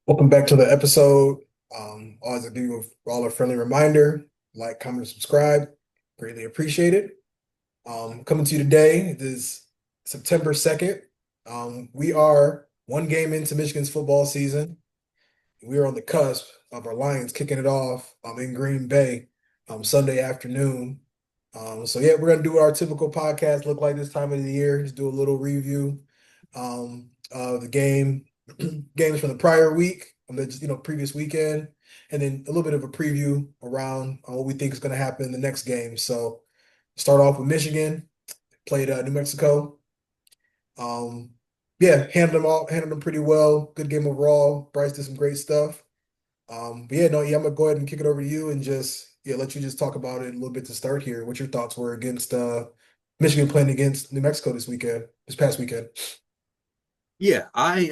Welcome back to the episode. Always I do all a friendly reminder, like, comment, and subscribe. Greatly appreciated. Coming to you today, it is September 2nd. We are one game into Michigan's football season. We are on the cusp of our Lions kicking it off in Green Bay Sunday afternoon. So yeah, we're gonna do our typical podcast look like this time of the year. Just do a little review of the games from the prior week, previous weekend, and then a little bit of a preview around what we think is going to happen in the next game. So start off with Michigan, played New Mexico. Um, yeah, handled them pretty well. Good game overall. Bryce did some great stuff. But yeah, no, yeah, I'm gonna go ahead and kick it over to you and just let you just talk about it a little bit to start here. What your thoughts were against Michigan playing against New Mexico this past weekend. Yeah, I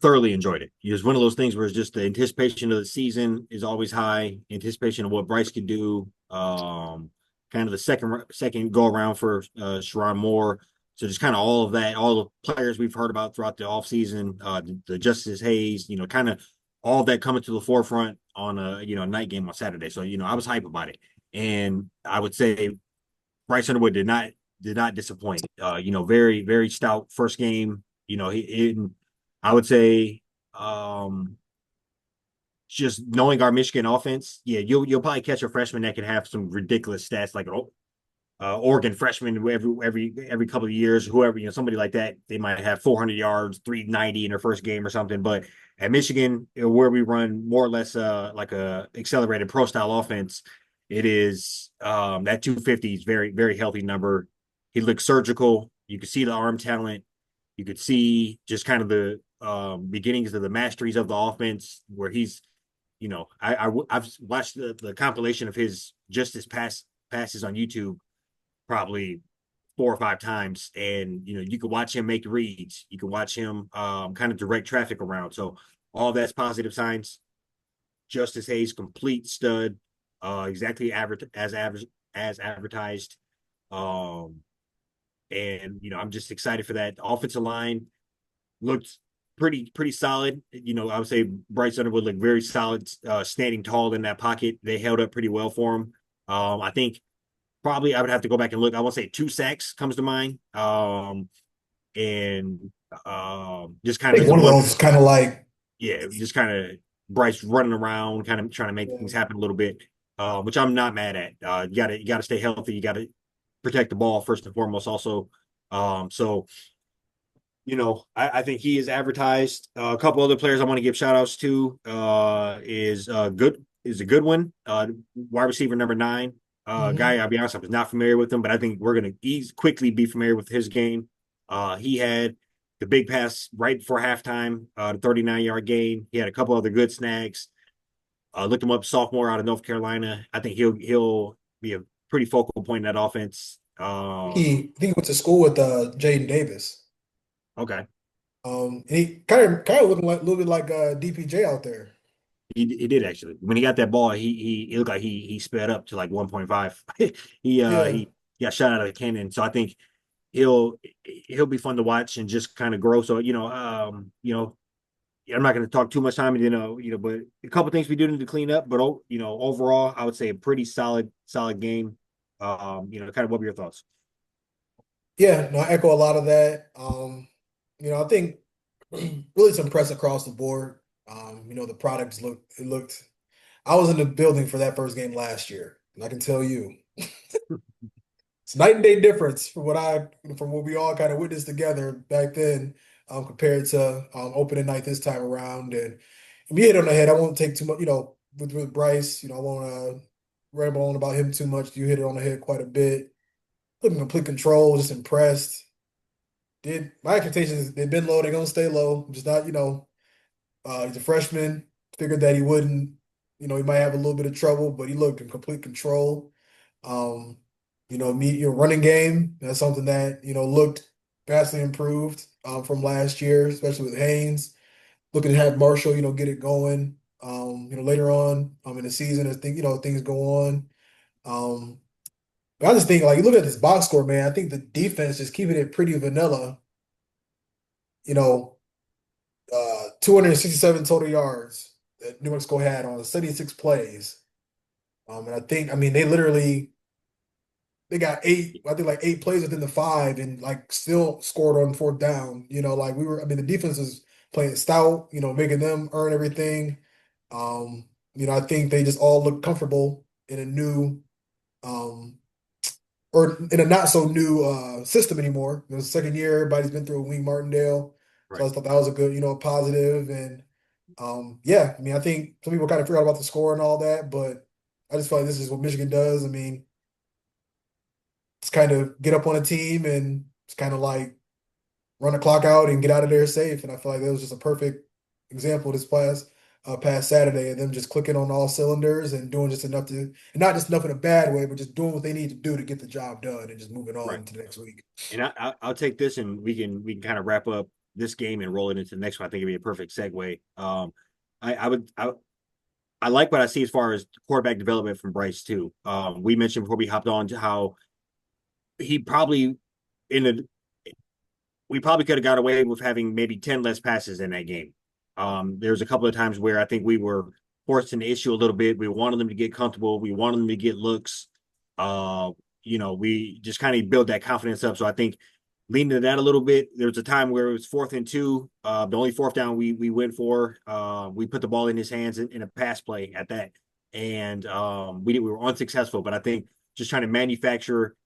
thoroughly enjoyed it. It was one of those things where it's just the anticipation of the season is always high, anticipation of what Bryce could do. Kind of the second go around for Sharon Moore. So just kind of all of that, all the players we've heard about throughout the offseason, the Justice Hayes, kind of all of that coming to the forefront on a night game on Saturday. So I was hype about it, and I would say Bryce Underwood did not disappoint. Very very stout first game. I would say, um, just knowing our Michigan offense, yeah, you'll probably catch a freshman that can have some ridiculous stats like an Oregon freshman every couple of years, whoever somebody like that, they might have 400 yards, 390 in their first game or something. But at Michigan, where we run more or less like a accelerated pro style offense, it is that 250 is very very healthy number. He looks surgical. You can see the arm talent. You could see just kind of the beginnings of the masteries of the offense, where he's, I've watched the compilation of his just his passes on YouTube probably 4 or 5 times, and you can watch him make reads. You can watch him kind of direct traffic around. So all that's positive signs. Justice Hayes, complete stud, exactly as advertised. Um, and I'm just excited for that. The offensive line looked pretty solid. I would say Bryce Underwood looked very solid, standing tall in that pocket. They held up pretty well for him. I think probably I would have to go back and look. I want to say 2 sacks comes to mind. And just kind I of think the one of one, those is kind of like, yeah, just kind of Bryce running around, kind of trying to make things happen a little bit, which I'm not mad at. You gotta stay healthy. You gotta protect the ball first and foremost. Also, so I think he is advertised. A couple other players I want to give shout outs to is a good one. Wide receiver number 9. Guy, mhm. I'll be honest, I was not familiar with him, but I think we're gonna quickly be familiar with his game. He had the big pass right before halftime, the 39-yard gain. He had a couple other good snags. Looked him up, sophomore out of North Carolina. I think he'll be a pretty focal point in that offense. I think he went to school with Jaden Davis. Okay. And he kind of looking like a little bit like DPJ out there. He did actually. When he got that ball, he looked like he sped up to like 1.5. Yeah. He got shot out of the cannon. So I think he'll he'll be fun to watch and just kind of grow. So I'm not going to talk too much time, but a couple things we do need to clean up. But overall, I would say a pretty solid game. Kind of what were your thoughts? Yeah, no, I echo a lot of that. I think really it's impressed across the board. The products looked I was in the building for that first game last year, and I can tell you it's night and day difference from what we all kind of witnessed together back then, compared to opening night this time around. And we hit on the head. I won't take too much, with Bryce, I won't ramble on about him too much. You hit it on the head quite a bit. Looking complete control, just impressed. Did my expectations, they've been low, they're gonna stay low. Just not, he's a freshman. Figured that he wouldn't, he might have a little bit of trouble, but he looked in complete control. Um, running game, that's something that, looked vastly improved from last year, especially with Haynes. Looking to have Marshall, get it going. Later on in the season as things go on. Um, but I just think, like, you look at this box score, man. I think the defense just keeping it pretty vanilla. You know, 267 total yards that New Mexico had on 76 plays. And I think, I mean, they got eight, I think like 8 plays within the five and like still scored on fourth down. Like I mean, the defense is playing stout, making them earn everything. I think they just all look comfortable in a new, um, or in a not so new system anymore. It was the second year, everybody's been through a Wing Martindale. So Right. I thought that was a good, positive. And yeah, I mean, I think some people kind of forgot about the score and all that, but I just feel like this is what Michigan does. I mean, it's kind of get up on a team and it's kind of like run the clock out and get out of there safe. And I feel like that was just a perfect example this past Saturday of them just clicking on all cylinders and doing just enough and not just enough in a bad way, but just doing what they need to do to get the job done and just moving Right. on to the next week. And I'll take this, and we can kind of wrap up this game and roll it into the next one. I think it'd be a perfect segue. I like what I see as far as quarterback development from Bryce too. We mentioned before we hopped on to how he probably in the we probably could have got away with having maybe 10 less passes in that game. There's a couple of times where I think we were forced into issue a little bit. We wanted them to get comfortable. We wanted them to get looks. Uh, we just kind of build that confidence up. So I think leaning to that a little bit. There was a time where it was 4th and 2. The only fourth down we went for. We put the ball in his hands in a pass play at that, and we were unsuccessful. But I think just trying to manufacture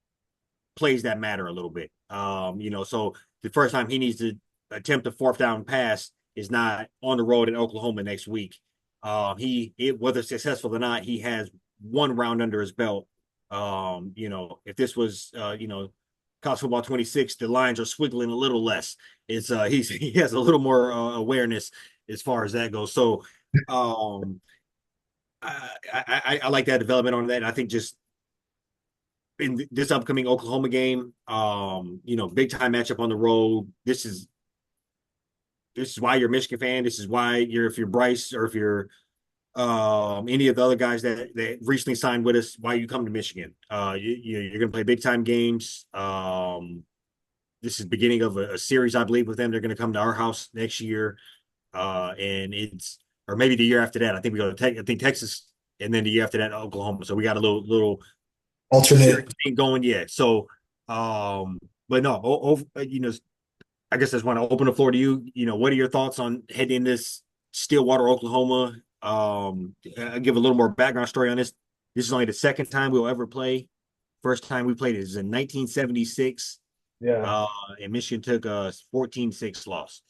plays that matter a little bit. So the first time he needs to attempt a fourth down pass is not on the road in Oklahoma next week. Whether successful or not, he has one round under his belt. If this was college football 26, the lines are swiggling a little less. It's he has a little more awareness as far as that goes. So I like that development on that. And I think just in this upcoming Oklahoma game, big time matchup on the road. This is why you're a Michigan fan. This is why if you're Bryce or if you're any of the other guys that recently signed with us, why you come to Michigan. You're going to play big time games. This is the beginning of a series, I believe, with them. They're going to come to our house next year, and or maybe the year after that. I think we go to I think Texas, and then the year after that Oklahoma. So we got a little series Alternate. ain't going yet. So, but no, I guess I just want to open the floor to you. What are your thoughts on heading this Stillwater, Oklahoma? I'll give a little more background story on this. This is only the second time we'll ever play. First time we played is in 1976, Yeah. uh, and Michigan took a 14-6 loss.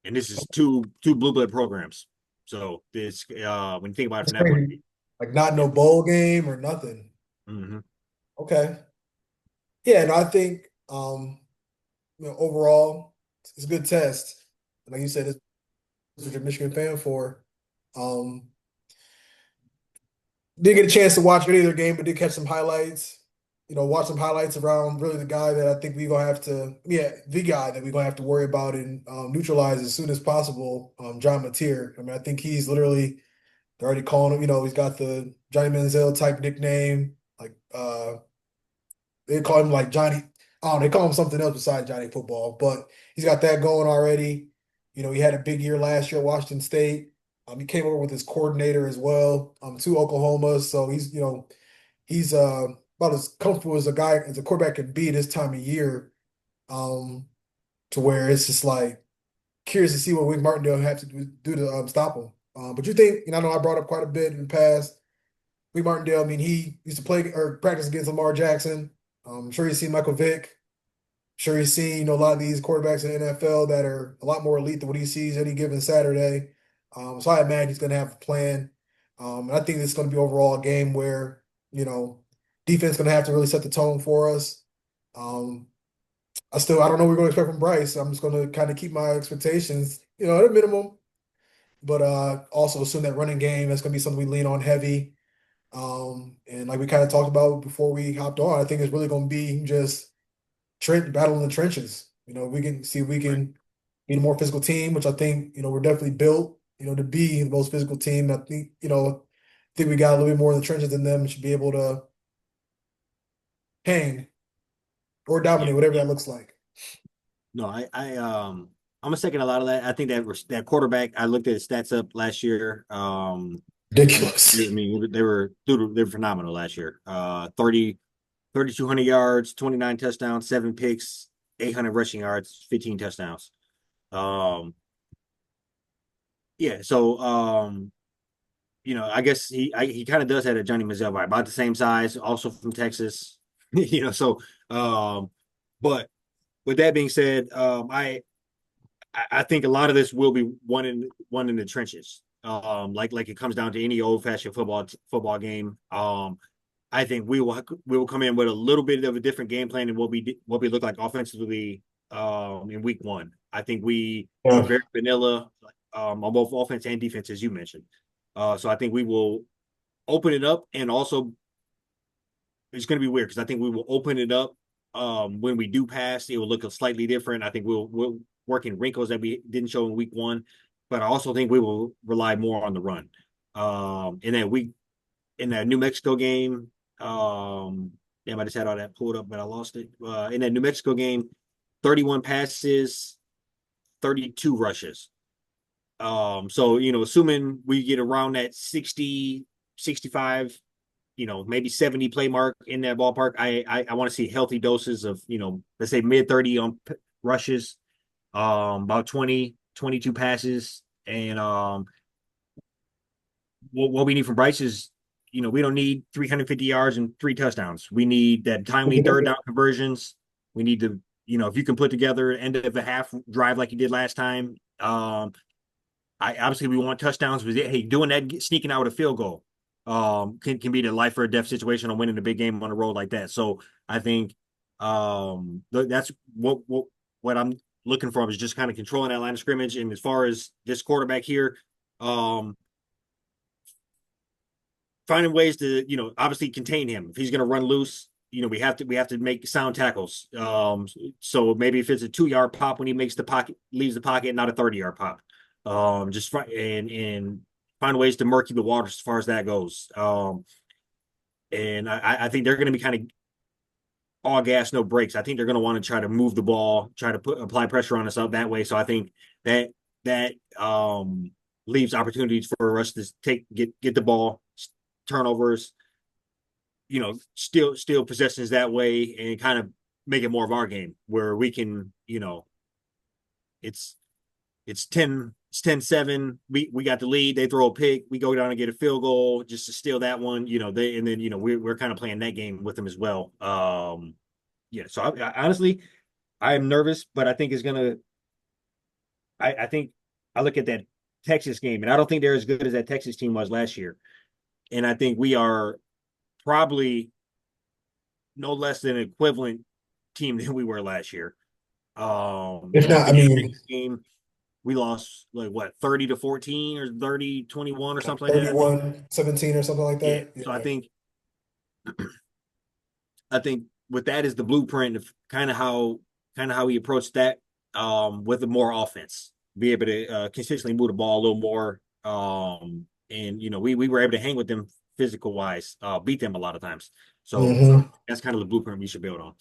And this is two blue blood programs. So this, when you think about it That's from that point of crazy. view, Like not yeah. no bowl game or nothing. Mm-hmm. Okay. Yeah, and I think overall it's a good test. Like you said, this is what you're a Michigan fan for. Um, didn't get a chance to watch any of their game, but did catch some highlights. Watch some highlights around really the guy that I think we're gonna have to, yeah, the guy that we're gonna have to worry about and neutralize as soon as possible. John Mateer. I mean, I think he's literally they're already calling him. He's got the Johnny Manziel type nickname. Like they call him like Johnny. Oh, they call him something else besides Johnny Football, but he's got that going already. He had a big year last year at Washington State. He came over with his coordinator as well, to Oklahoma. So he's about as comfortable as a quarterback can be this time of year. Um, to where it's just like curious to see what Wink Martindale have to do to stop him. But you think, I know I brought up quite a bit in the past. Wink Martindale, I mean, he used to play or practice against Lamar Jackson. I'm sure you've seen Michael Vick. Sure, he's seen a lot of these quarterbacks in the NFL that are a lot more elite than what he sees any given Saturday. So I imagine he's going to have a plan. And I think it's going to be overall a game where you know defense going to have to really set the tone for us. Um, I don't know what we're going to expect from Bryce. I'm just going to kind of keep my expectations, at a minimum. But also assume that running game that's going to be something we lean on heavy. And like we kind of talked about before we hopped on, I think it's really going to be just battle in the trenches. We can see if we Right. can be a more physical team, which I think, we're definitely built, to be the most physical team. I think, we got a little bit more in the trenches than them and should be able to hang or Yeah. dominate, whatever that looks like. No, I I'm gonna second a lot of that. I think that quarterback. I looked at his stats up last year. I Ridiculous. mean, they were phenomenal last year. 3,200 yards, 29 touchdowns, 7 picks, 800 rushing yards, 15 touchdowns. Um, yeah. So, I guess he kind of does have a Johnny Manziel vibe, about the same size, also from Texas. So, um, but with that being said, I think a lot of this will be one in the trenches. Like it comes down to any old fashioned football game. I think we will come in with a little bit of a different game plan than what we look like offensively in week one. I think we were Yeah. very vanilla on both offense and defense, as you mentioned. So I think we will open it up, and also it's going to be weird because I think we will open it up when we do pass. It will look slightly different. I think we'll work in wrinkles that we didn't show in week one, but I also think we will rely more on the run. In that New Mexico game, damn, I just had all that pulled up, but I lost it. In that New Mexico game, 31 passes, 32 rushes. So assuming we get around that 60, 65, maybe 70 play mark in that ballpark. I want to see healthy doses of, let's say mid 30 on rushes, about 20, 22 passes. And what we need from Bryce is, we don't need 350 yards and 3 touchdowns. We need that timely third down conversions. We need to, if you can put together end of the half drive like you did last time. I obviously we want touchdowns, but hey, doing that, sneaking out with a field goal, can be the life or death situation on winning a big game on the road like that. So I think that's what I'm looking for is just kind of controlling that line of scrimmage. And as far as this quarterback here, um, finding ways to obviously contain him. If he's going to run loose, we have to make sound tackles. So maybe if it's a 2 yard pop when he makes the pocket, leaves the pocket, not a 30 yard pop. Just and find ways to murky the waters as far as that goes. And I think they're going to be kind of all gas, no brakes. I think they're going to want to try to move the ball, try to apply pressure on us out that way. So I think that leaves opportunities for us to get the ball, turnovers, steal possessions that way, and kind of make it more of our game where we can, it's it's 10-7. We got the lead. They throw a pick. We go down and get a field goal just to steal that one. And then we're kind of playing that game with them as well. Yeah. So I honestly, I am nervous, but I think it's gonna. I think I look at that Texas game, and I don't think they're as good as that Texas team was last year. And I think we are probably no less than an equivalent team than we were last year. If And I not, I think that mean, Texas game we lost like what 30-14 or 30-21 or like something like that, I think. 31-17 or something like Yeah. that. So I Yeah. think with that is the blueprint of kind of how we approach that with more offense. Be able to consistently move the ball a little more. And we were able to hang with them physical wise, beat them a lot of times. So Hmm. that's kind of the blueprint we should build on.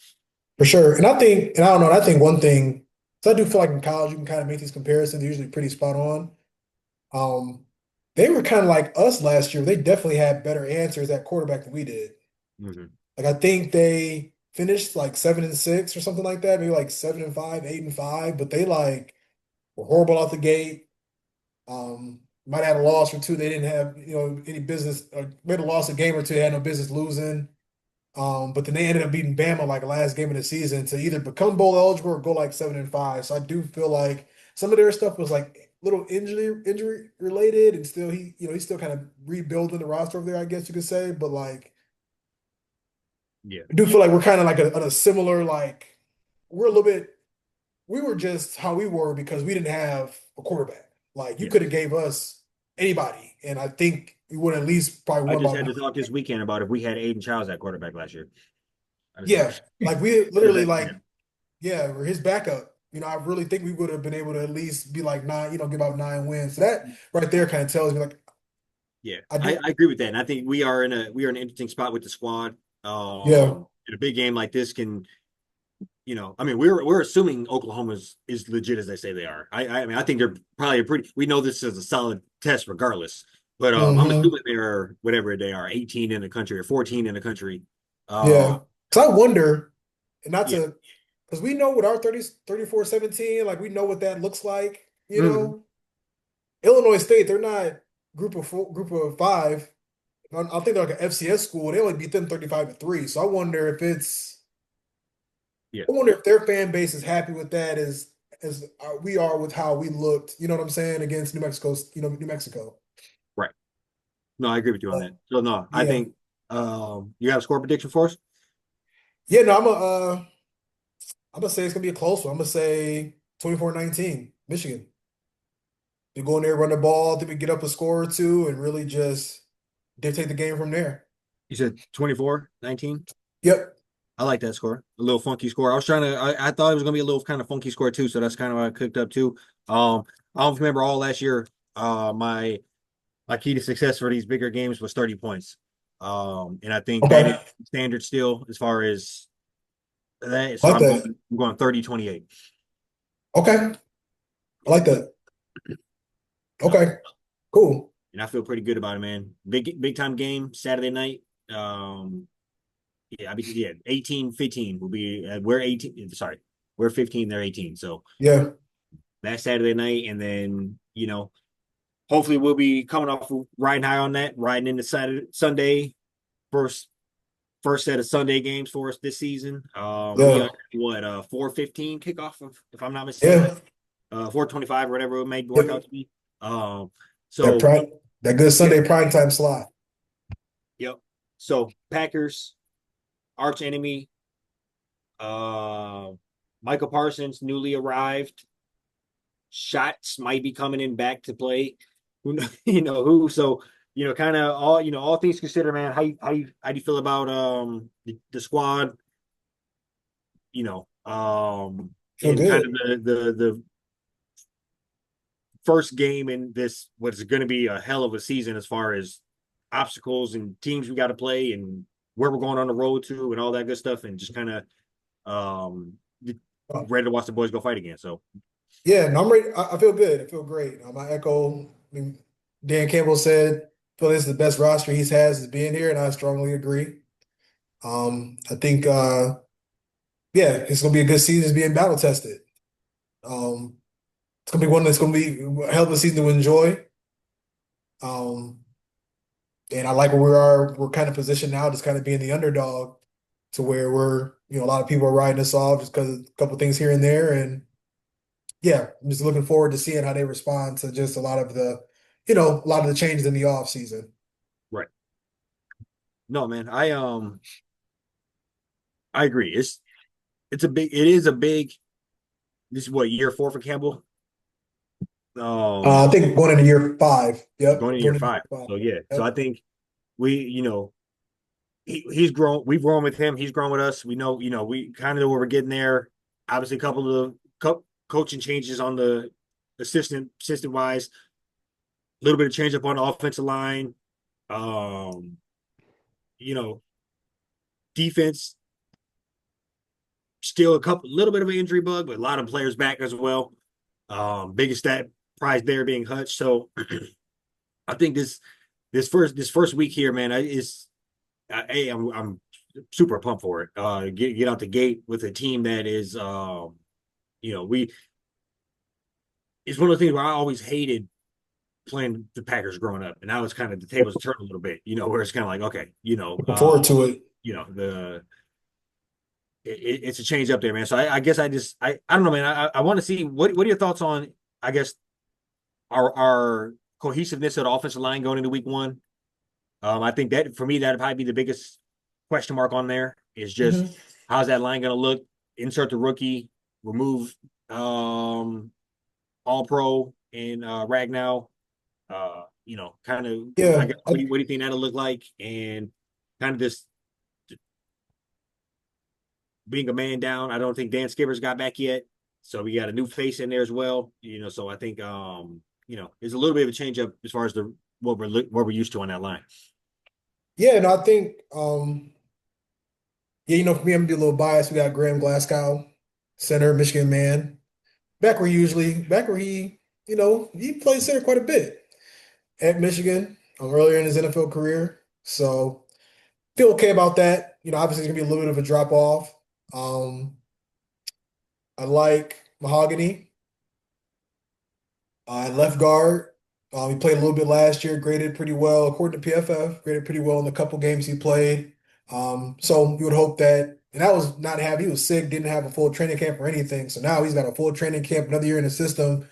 For sure. And I think, and I don't know, I think one thing, so I do feel like in college you can kind of make these comparisons, they're usually pretty spot on. Um, they were kind of like us last year. They definitely had better answers at quarterback than we did. Mm-hmm. Like I think they finished like 7-6 or something like that, maybe like 7-5, 8-5, but they like were horrible out the gate. Might have had a loss or two. They didn't have, any business, or made a loss a game or two, they had no business losing. But then they ended up beating Bama like the last game of the season to either become bowl eligible or go like 7-5. So I do feel like some of their stuff was like little injury related, and still he's still kind of rebuilding the roster over there, I guess you could say. But like Yeah. I do feel like we're kind of like on a similar like we're a little bit we were just how we were because we didn't have a quarterback. Like you could have Yes. gave us anybody, and I think we would at least probably I won just by had one. to talk this weekend about if we had Aiden Childs at quarterback last year. I just Yeah, like we I just literally had like yeah, or his backup. I really think we would have been able to at least be like nine, give out 9 wins. So that right there kind of tells me like Yeah, I I, do. I agree with that, and I think we are in an interesting spot with the squad. Yeah. In a big game like this can, I mean, we're assuming Oklahoma is legit as they say they are. I mean, I think they're probably a pretty. We know this is a solid test regardless, but I'm Hmm. assuming they're whatever they are, 18 in the country or 14 in the country. Uh, Yeah. Because I wonder, and not yeah, to, because we know what our 34-17, like we know what that looks like, you hmm know. Illinois State, they're not group of five. I think they're like an FCS school. They only beat them 35-3. So I wonder if it's, yeah, I wonder if their fan base is happy with that as we are with how we looked, you know what I'm saying, against New Mexico, New Mexico. right. No, I agree with you on Uh, that. So no, I yeah. think you have a score prediction for us. Yeah, no, I'm gonna say it's gonna be a close one. I'm gonna say 24-19, Michigan. They go in there, run the ball, then we get up a score or two, and really just dictate the game from there. You said 24-19. Yep. I like that score. A little funky score. I thought it was gonna be a little kind of funky score too, so that's kind of what I cooked up too. I don't remember all last year. My key to success for these bigger games was 30 points. And I think that is Okay. standard still as far as that. I So like that. I'm going 30-28. Okay. I like that. No. Okay. Cool. And I feel pretty good about it, man. Big time game Saturday night. Yeah, I mean, yeah, 18-15 will be we're 18, sorry, we're 15, they're 18. So Yeah. that Saturday night, and then hopefully we'll be coming off riding high on that, riding into Saturday Sunday, first first set of Sunday games for us this season. We are Yeah. what 4:15 kickoff, if I'm not mistaken, Yeah. 4:25 or whatever it may work out Yep. to be. Um, That so prime, that good yeah, Sunday primetime slot. yep. So Packers arch enemy, uh, Michael Parsons newly arrived. Shots might be coming in back to play. Who who? So kind of all things considered, man. How do you feel about the squad? You know, Feel in kind good. of the first game in this what's going to be a hell of a season as far as obstacles and teams we got to play and where we're going on the road to and all that good stuff and just kind of um ready to watch the boys go fight again. So Yeah, no, I'm ready. I feel good. I feel great. I echo. I mean, Dan Campbell said, "I feel this is the best roster he's has is being here," and I strongly agree. I think, yeah, it's gonna be a good season. It's being battle tested. Um, it's gonna be one that's gonna be a hell of a season to enjoy. Um, and I like where we are. We're kind of positioned now, just kind of being the underdog, to where we're, a lot of people are writing us off just because of a couple things here and there, and yeah, I'm just looking forward to seeing how they respond to just a lot of the changes in the off season. right, no man, I agree. It is a big. This is what year 4 for Campbell. I Um, think going into year five. Going Yep, into year going into five. year five. So yeah, so I Yep. think we he's grown. We've grown with him. He's grown with us. We know, we kind of know where we're getting there. Obviously, a couple of coaching changes on the assistant wise. A little bit of change up on the offensive line. Um, you know, defense still little bit of an injury bug, but a lot of players back as well. Biggest stat prize there being Hutch. So I think this first week here, man, hey, I'm super pumped for it. Get out the gate with a team that is, we it's one of the things where I always hated playing the Packers growing up, and now it's kind of the tables turn a little bit, where it's kind of like, okay, Looking forward to it. the it's a change up there, man. So I guess I don't know, man. I want to see what are your thoughts on, I guess, our cohesiveness of the offensive line going into week one. I think that for me, that'd probably be the biggest question mark on there is just Hmm. how's that line going to look? Insert the rookie, remove all pro and Ragnow. Kind of, I Yeah, guess, what do you think that'll look like? And kind of this being a man down. I don't think Dan Skipper's got back yet. So we got a new face in there as well. So I think there's a little bit of a change up as far as the what we're used to on that line. yeah, no, I think, yeah, for me, I'm gonna be a little biased. We got Graham Glasgow. center, Michigan man. Back where he played center quite a bit at Michigan earlier in his NFL career. So feel okay about that. Obviously it's gonna be a little bit of a drop off. Um, I like Mahogany, left guard. He played a little bit last year, graded pretty well according to PFF, graded pretty well in the couple games he played. So you would hope that, and that was not have he was sick, didn't have a full training camp or anything. So now he's got a full training camp, another year in the system.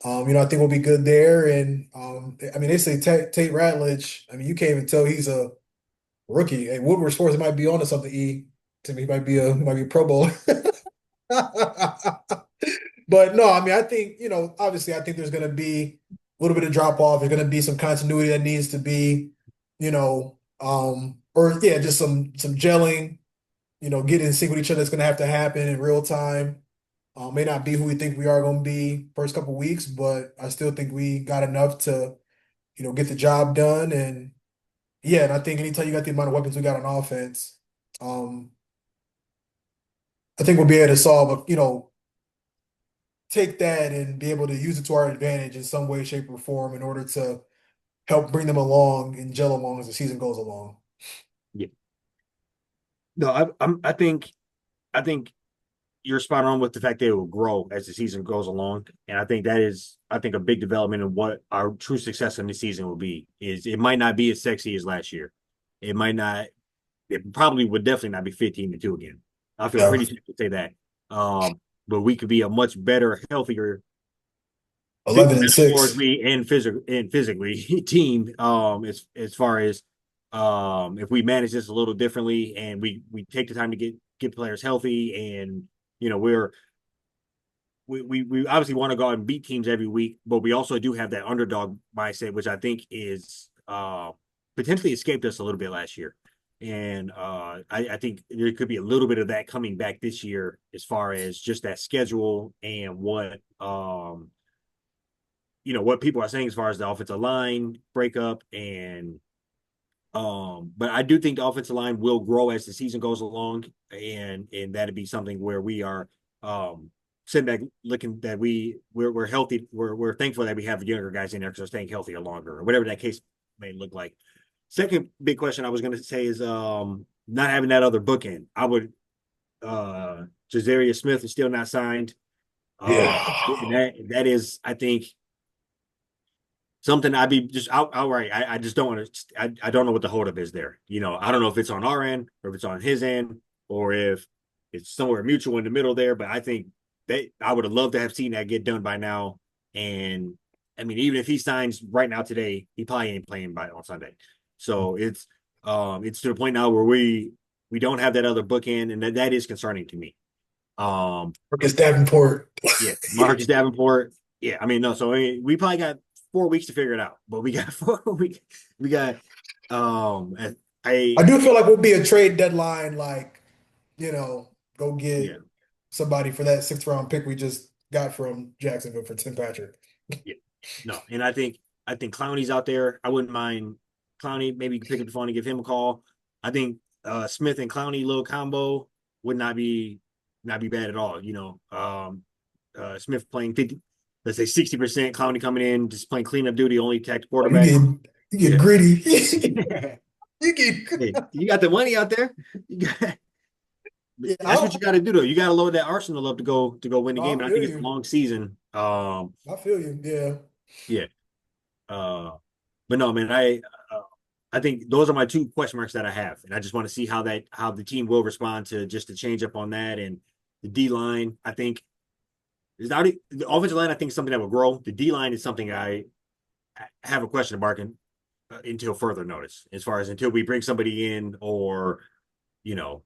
I think we'll be good there. And I mean, they say Tate Ratledge. I mean, you can't even tell he's a rookie. Hey, Woodward Sports might be on to something. To me, he might be a Pro Bowl. But no, I mean, I think, obviously, I think there's going to be a little bit of drop off. There's going to be some continuity that needs to be, or yeah, just some gelling, getting in sync with each other. That's going to have to happen in real time. May not be who we think we are going to be first couple weeks, but I still think we got enough to, get the job done. And yeah, and I think anytime you got the amount of weapons we got on offense, um, I think we'll be able to solve, take that and be able to use it to our advantage in some way, shape, or form in order to help bring them along and gel along as the season goes along. Yeah. No, I think you're spot on with the fact that it will grow as the season goes along. And I think that is, I think, a big development in what our true success in the season will be. Is it might not be as sexy as last year. It might not, it probably would definitely not be 15-2 again. I feel Yeah, pretty safe to say that. But we could be a much better, healthier, 11 and 6. metaphorically and physically team. As far as if we manage this a little differently and we take the time to get players healthy and we're we obviously want to go out and beat teams every week, but we also do have that underdog mindset, which I think is potentially escaped us a little bit last year. And I think there could be a little bit of that coming back this year as far as just that schedule and what people are saying as far as the offensive line breakup and but I do think the offensive line will grow as the season goes along, and that'd be something where we are sitting back looking that we're healthy. We're thankful that we have the younger guys in there because they're staying healthy longer, or whatever that case may look like. Second big question I was going to say is not having that other bookend. I would Jazarius Smith is still not signed. And Yeah. that is, I think, something I'd be just outright. I just don't want to. I don't know what the holdup is there. I don't know if it's on our end or if it's on his end or if it's somewhere mutual in the middle there. But I think I would have loved to have seen that get done by now. And I mean, even if he signs right now today, he probably ain't playing on Sunday. So it's to the point now where we don't have that other bookend, and that is concerning to me. Um, Marcus Davenport. yeah, Marcus Davenport. Yeah, I mean, no. So I mean, we probably got 4 weeks to figure it out, but we got 4 weeks. We got um, I I do feel like we'll be a trade deadline, like, go yeah, get somebody for that sixth round pick we just got from Jacksonville for Tim Patrick. yeah, no, and I think Clowney's out there. I wouldn't mind Clowney. Maybe you can pick up the phone and give him a call. I think Smith and Clowney little combo would not be bad at all. Smith playing 50, let's say 60%, Clowney coming in, just playing cleanup duty, only attack the Oh, you quarterback. get you get Yeah. greedy. You get Hey, you got the money out there. yeah. That's what you got to do, though. You got to load that arsenal up to go win the No, game. I And I feel think it's a you. long season. I feel you. Yeah. Yeah. Uh, but no, man, I think those are my two question marks that I have, and I just want to see how the team will respond to just the change up on that and the D line. I think is already the offensive line. I think is something that will grow. The D line is something I have a question mark until further notice, as far as until we bring somebody in or you know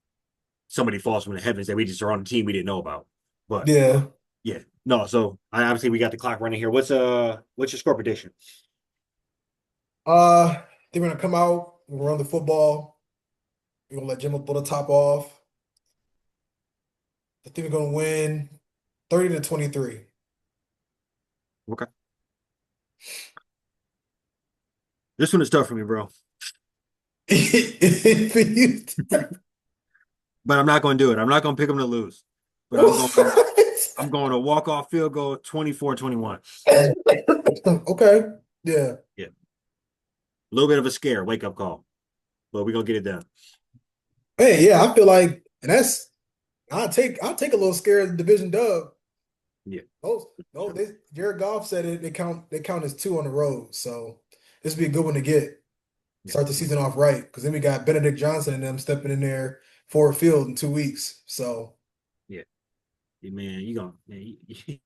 somebody falls from the heavens that we just are on the team we didn't know about. But Yeah. yeah, no. So obviously we got the clock running here. What's your score prediction? They're gonna come out, we're gonna run the football, we're gonna let Jimmy pull the top off. I think we're gonna win 30 to 23. Okay, this one is tough for me, bro. For you. But I'm not going to do it. I'm not going to pick them to lose. but I'm going to walk off field goal 24-21. Okay. Yeah. Yeah. A little bit of a scare, wake up call, but we're gonna get it done. Hey, yeah, I feel like, and that's I'll take a little scare of the division dub. Yeah, Oh, for no, sure. Jared Goff said it. They count as two on the road. So this would be a good one to get. Yeah, Start the season off right. Because then we got Benedict Johnson and them stepping in there Ford Field in 2 weeks. So yeah. Man, you gonna man,